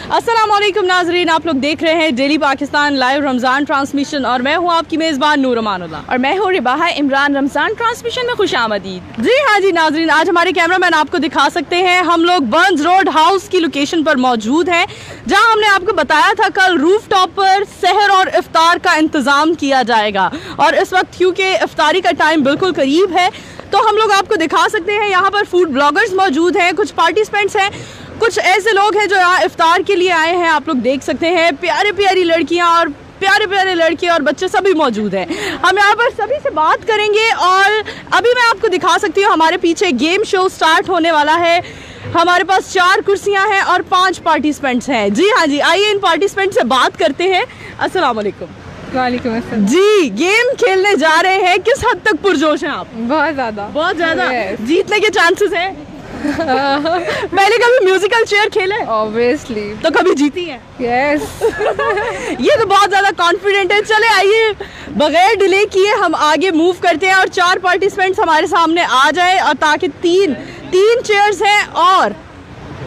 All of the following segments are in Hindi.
अस्सलाम वालेकुम नाजरीन, आप लोग देख रहे हैं daily Pakistan live Ramzan transmission और मैं हूं आपकी मेज़बान नूर अमानुल्लाह और मैं हूं रिबाहा इमरान। रमज़ान ट्रांसमिशन में खुश आमदीद। जी हाँ जी नाजरीन, आज हमारे कैमरामैन आपको दिखा सकते हैं हम लोग बर्न्स रोड हाउस की लोकेशन पर मौजूद हैं, जहां हमने आपको बताया था कल रूफ टॉप पर सहर और इफ्तार का इंतज़ाम किया जाएगा। और इस वक्त क्योंकि इफ्तारी का टाइम बिल्कुल करीब है तो हम लोग आपको दिखा सकते हैं यहाँ पर फूड ब्लॉगर्स मौजूद हैं, कुछ पार्टिसिपेंट्स हैं, कुछ ऐसे लोग हैं जो यहाँ इफ्तार के लिए आए हैं। आप लोग देख सकते हैं प्यारी प्यारी लड़कियाँ और प्यारे प्यारे लड़के और बच्चे सभी मौजूद हैं। हम यहाँ पर सभी से बात करेंगे और अभी मैं आपको दिखा सकती हूँ हमारे पीछे गेम शो स्टार्ट होने वाला है। हमारे पास 4 कुर्सियाँ हैं और 5 पार्टिसिपेंट्स हैं। जी हाँ जी, आइए इन पार्टिसिपेंट से बात करते हैं। अस्सलाम वालेकुम। वालेकुम अस्सलाम। जी, गेम खेलने जा रहे हैं, किस हद तक पुरजोश हैं आप? बहुत ज़्यादा। बहुत ज़्यादा। Yes. जीतने के चांसेस हैं? पहले कभी म्यूजिकल चेयर खेले? ऑब्वियसली। तो कभी जीती है? यस। ये तो बहुत ज्यादा कॉन्फिडेंट है। चले आइए बगैर डिले किए हम आगे मूव करते हैं और 4 पार्टिसिपेंट्स हमारे सामने आ जाए और ताकि तीन चेयर्स हैं और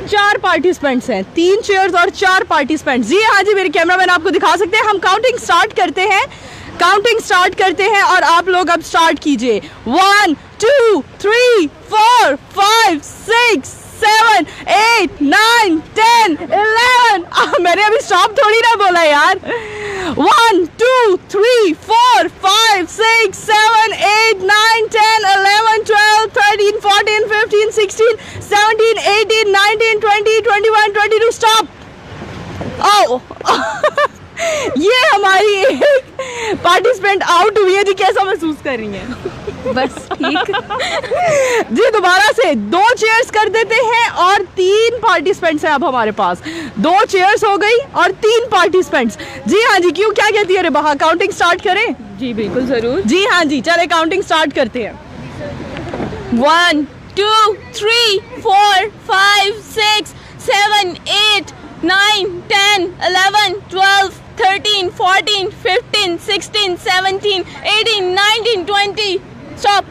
4 पार्टिसिपेंट्स हैं। 3 चेयर्स और 4 पार्टिसिपेंट्स। जी हाँ जी, मेरे कैमरामैन आपको दिखा सकते हैं। हम काउंटिंग स्टार्ट करते हैं और आप लोग अब स्टार्ट कीजिए। 1 2 3 4 5 6 7 8 9 10 11। मैंने अभी स्टॉप थोड़ी ना बोला यार। 1 2 3 4 5 6 7 8 9 10 11 12 13 14 15 16 17 18 19 20 21 22। स्टॉप। ये हमारी एक पार्टिसिपेंट आउट हुई है जी। कैसा महसूस कर रही हैं? बस ठीक। जी दोबारा से 2 चेयर्स कर देते हैं और 3 पार्टिसिपेंट्स हैं अब हमारे पास। 2 चेयर्स हो गई और 3 पार्टिसिपेंट्स। जी हाँ जी, क्यों, क्या कहती है रिबाहा? काउंटिंग स्टार्ट करें? जी बिल्कुल जरूर। जी हाँ जी, चले काउंटिंग स्टार्ट करते हैं। 1 2 3 4 5 6 7 8 9 10 11 12 13 14 15 16 17 18 19 20। स्टॉप।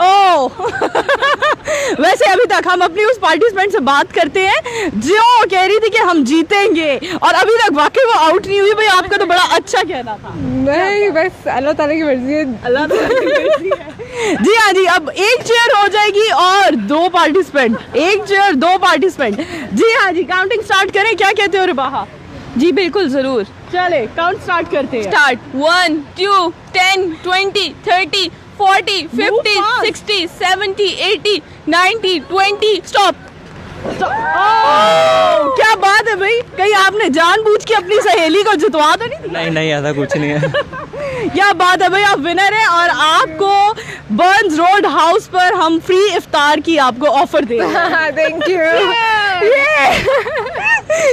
ओह वैसे अभी तक हम अपनी उस पार्टिसिपेंट से बात करते हैं जो कह रही थी कि हम जीतेंगे और अभी तक वाकई वो आउट नहीं हुई। भाई आपका तो बड़ा अच्छा कहना था। नहीं, बस अल्लाह ताला की मर्जी है। अल्लाह ताला की मर्जी है। जी हाँ जी, अब 1 चेयर हो जाएगी और 2 पार्टिसिपेंट। 1 chair 2 participant. जी हाँ जी, काउंटिंग स्टार्ट करें? क्या कहते हो रिबाहा? जी बिल्कुल जरूर। चले काउंट स्टार्ट करते हैं। स्टार्ट। 1 2 10 20 30 40 50 60 70 80 90 20। स्टॉप। क्या बात है भाई, कहीं आपने जानबूझ के अपनी सहेली को जितवा तो नहीं? नहीं ऐसा कुछ नहीं है। क्या बात है भाई, आप विनर हैं और आपको बर्न्स रोड हाउस पर हम फ्री इफ्तार की आपको ऑफर देंगे। Thank you.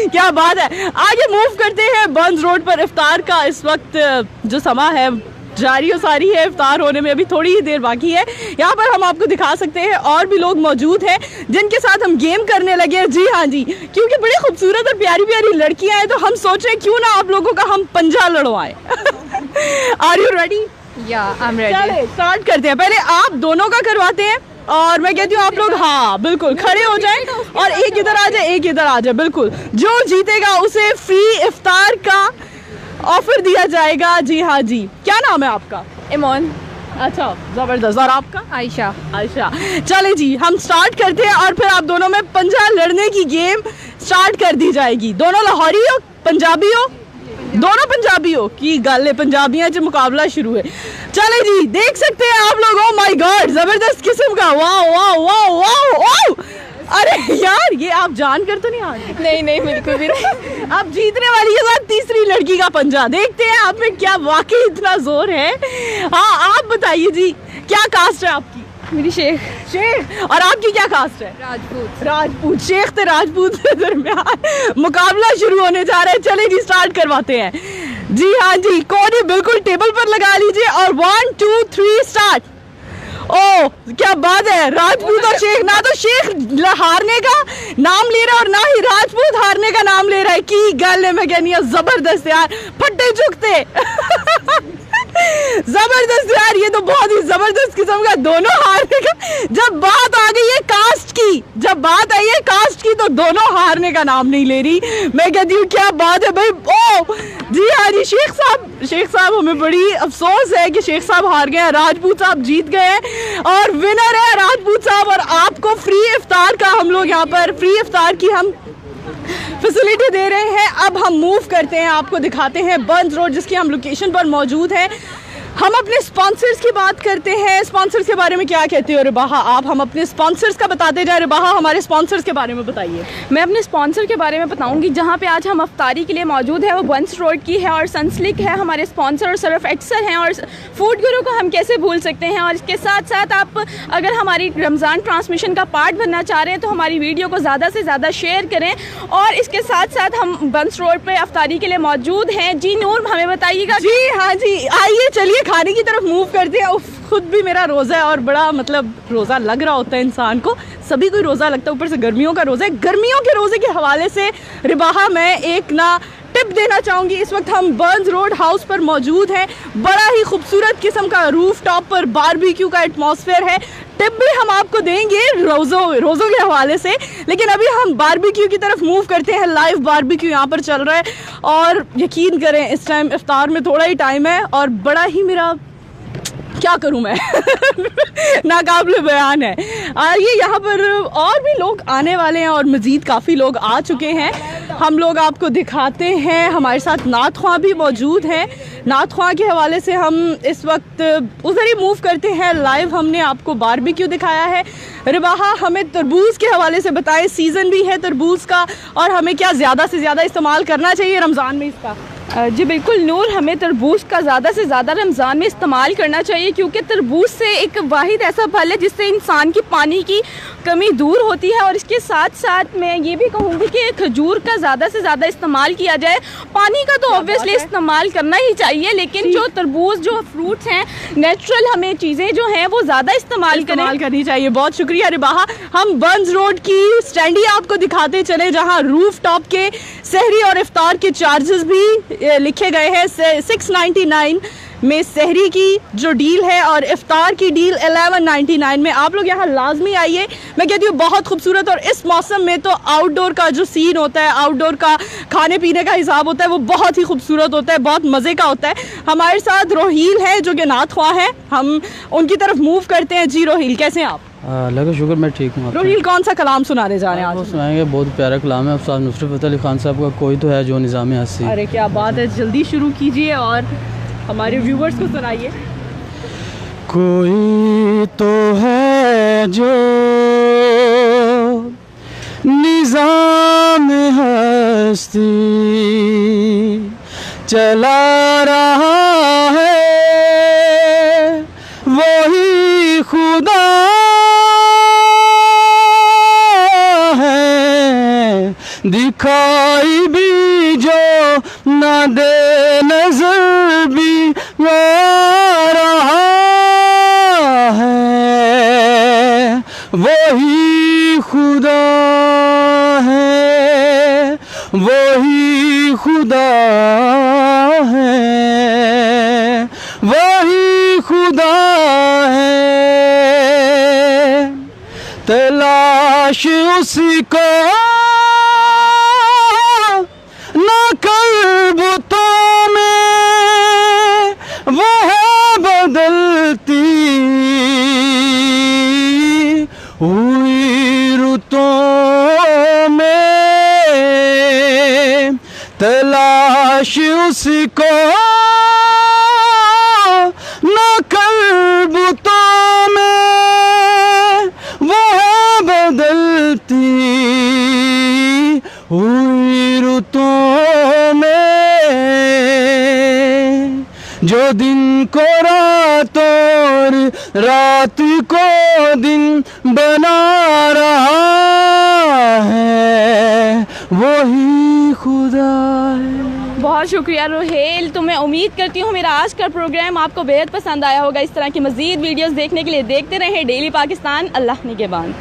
क्या बात है। आगे मूव करते हैं। बर्न्स रोड पर इफ्तार का इस वक्त जो समा है जारी और सारी है, इफ्तार होने में अभी थोड़ी ही देर बाकी है। यहाँ पर हम आपको दिखा सकते हैं और भी लोग मौजूद हैं जिनके साथ हम गेम करने लगे हैं। जी हाँ जी, क्योंकि बड़ी खूबसूरत और प्यारी प्यारी लड़कियां हैं तो हम सोच रहे हैं क्यों ना आप लोगों का हम पंजा लड़वाएं। Are you ready? या आई एम रेडी। चले स्टार्ट करते हैं। पहले आप दोनों का करवाते हैं और मैं कहती हूँ आप लोग हाँ बिल्कुल खड़े हो जाएं और एक इधर आ जाए एक इधर आ जाए। बिल्कुल, जो जीतेगा उसे फ्री इफ्तार का ऑफर दिया जाएगा। जी हाँ जी, क्या नाम है आपका? इमोन। अच्छा, जबरदस्त। और आपका? आयशा। आयशा। चले जी, हम स्टार्ट करते हैं और फिर आप दोनों में पंजा लड़ने की गेम स्टार्ट कर दी जाएगी। दोनों लाहौरी हो, पंजाबी हो? दोनों पंजाबी हो की गल है, पंजाबियां च मुकाबला शुरू है। चले जी, देख सकते हैं आप लोग। ओ माय गॉड, जबरदस्त किस्म का। वाह वाह वाह वाह वाह। अरे यार, ये आप जानकर तो नहीं आ रहे? नहीं नहीं बिल्कुल भी नहीं। आप जीतने वाली के साथ तीसरी लड़की का पंजा। देखते हैं आप में क्या वाकई इतना जोर है। हाँ आप बताइए जी, क्या कास्ट है आपकी? मेरी शेख। शेख। और आपकी क्या कास्ट है? राजपूत। राजपूत। शेख ते राजपूत के दरमियान मुकाबला शुरू होने जा रहा है। चले जी, स्टार्ट करवाते हैं। जी हाँ जी, कोने बिल्कुल टेबल पर लगा लीजिए और 1 2 3 स्टार्ट। ओ क्या बात है, राजपूत और शेख। ना तो शेख हारने का नाम ले रहा है और ना ही राजपूत हारने का नाम ले रहा है। की गल है, मैं कहनी जबरदस्त यार, फट्टे चुकते। जबरदस्त यार, ये तो बहुत ही जबरदस्त किस्म का दोनों हारने का। जब बात आ गई है कास्ट की, जब बात आई है कास्ट की, तो दोनों हारने का नाम नहीं ले रही। मैं कहती हूँ क्या बात है भाई। ओ जी हाँ जी, शेख साहब हमें बड़ी अफसोस है कि शेख साहब हार गए हैं, राजपूत साहब जीत गए हैं और विनर है राजपूत साहब। और आपको फ्री इफ्तार का हम लोग यहाँ पर फ्री इफ्तार की हम फैसिलिटी दे रहे हैं। अब हम मूव करते हैं, आपको दिखाते हैं बंज रोड जिसकी हम लोकेशन पर मौजूद हैं। हम अपने स्पॉन्सर्स की बात करते हैं। स्पॉन्सर्स के बारे में क्या कहते हो रिबाहा आप? हम अपने स्पॉन्सर्स का बताते जाए। रिबाहा, हमारे स्पॉन्सर्स के बारे में बताइए। मैं अपने स्पॉन्सर के बारे में बताऊंगी। जहां पे आज हम अफ्तारी के लिए मौजूद है वो बंस रोड की है और सनस्लिक है हमारे स्पॉन्सर, और सरफ एक्सर हैं, और फूड गुरु को हम कैसे भूल सकते हैं। और इसके साथ साथ आप अगर हमारी रमज़ान ट्रांसमिशन का पार्ट बनना चाह रहे हैं तो हमारी वीडियो को ज़्यादा से ज़्यादा शेयर करें। और इसके साथ साथ हम बंस रोड पर अफ्तारी के लिए मौजूद हैं। जी नूर, हमें बताइएगा। जी हाँ जी, आइए चलिए खाने की तरफ मूव करते हैं। खुद भी मेरा रोज़ा है और बड़ा मतलब रोज़ा लग रहा होता है इंसान को, सभी को रोज़ा लगता है, ऊपर से गर्मियों का रोज़ा है। गर्मियों के रोज़े के हवाले से रिबाहा मैं एक ना टिप देना चाहूँगी। इस वक्त हम बर्न्स रोड हाउस पर मौजूद हैं। बड़ा ही खूबसूरत किस्म का रूफ टॉप पर बारबेक्यू का एटमॉस्फेयर है। टिप भी हम आपको देंगे रोज़ों के हवाले से, लेकिन अभी हम बारबेक्यू की तरफ मूव करते हैं। लाइव बारबेक्यू यहाँ पर चल रहा है और यकीन करें इस टाइम इफ्तार में थोड़ा ही टाइम है और बड़ा ही मेरा क्या करूं मैं नाकाबिले बयान है। ये यहाँ पर और भी लोग आने वाले हैं और मज़ीद काफ़ी लोग आ चुके हैं। हम लोग आपको दिखाते हैं। हमारे साथ नात ख्वां भी मौजूद हैं। नात ख्वां के हवाले से हम इस वक्त उधर ही मूव करते हैं। लाइव हमने आपको बारबेक्यू दिखाया है। रिबाहा, हमें तरबूज के हवाले से बताएं। सीज़न भी है तरबूज का और हमें क्या ज़्यादा से ज़्यादा इस्तेमाल करना चाहिए रमज़ान में इसका? जी बिल्कुल नूर, हमें तरबूज का ज़्यादा से ज़्यादा रमज़ान में इस्तेमाल करना चाहिए क्योंकि तरबूज से एक वाहिद ऐसा फल है जिससे इंसान की पानी की कमी दूर होती है। और इसके साथ साथ मैं ये भी कहूँगी कि खजूर का ज़्यादा से ज़्यादा इस्तेमाल किया जाए। पानी का तो ऑब्वियसली इस्तेमाल करना ही चाहिए, लेकिन जो तरबूज जो फ्रूट्स हैं नेचुरल, हमें चीज़ें जो हैं वो ज़्यादा इस्तेमाल करनी चाहिए। बहुत शुक्रिया रिबाहा। हम बंज रोड की स्टैंडी आपको दिखाते चले जहाँ रूफ टॉप के सहरी और इफ्तार के चार्जेस भी लिखे गए हैं। 699 में सहरी की जो डील है और इफ्तार की डील 1199 में। आप लोग यहाँ लाजमी आइए। मैं कहती हूँ बहुत खूबसूरत, और इस मौसम में तो आउटडोर का जो सीन होता है, आउटडोर का खाने पीने का हिसाब होता है, वो बहुत ही खूबसूरत होता है, बहुत मज़े का होता है। हमारे साथ रोहील है जो कि नात ख्वां है। हम उनकी तरफ मूव करते हैं। जी रोहील, कैसे हैं आप? अल्लाह का शुक्र, मैं ठीक हूँ। रोहील, कौन सा कलाम सुनाने जा रहे हैं आज? सुनाएंगे, बहुत प्यारा कलाम है उस्ताद नुसरत फ़तेह अली खान साहब का, कोई तो है जो निज़ाम हस्ती। अरे क्या बात है, जल्दी शुरू कीजिए और हमारे व्यूवर्स को सुनाइए। कोई तो है जो निज़ाम हस्ती चला रहा है, वही खुदा है, दिखाई भी जो ना दे नजर भी आ रहा है, वही खुदा है, वही खुदा है, वही खुदा है। तलाश उसको ना कर बुतों में, वो है बदलती हुई रुतों में। तलाश उसको ना कर बुतों में, वो है बदलती हुई रुतों में। जो दिन को रात और रात को दिन बना रहा है, वही खुदा है। बहुत शुक्रिया रोहेल। तो मैं उम्मीद करती हूँ मेरा आज का प्रोग्राम आपको बेहद पसंद आया होगा। इस तरह की मज़ीद वीडियोस देखने के लिए देखते रहें डेली पाकिस्तान। अल्लाह निगहबान।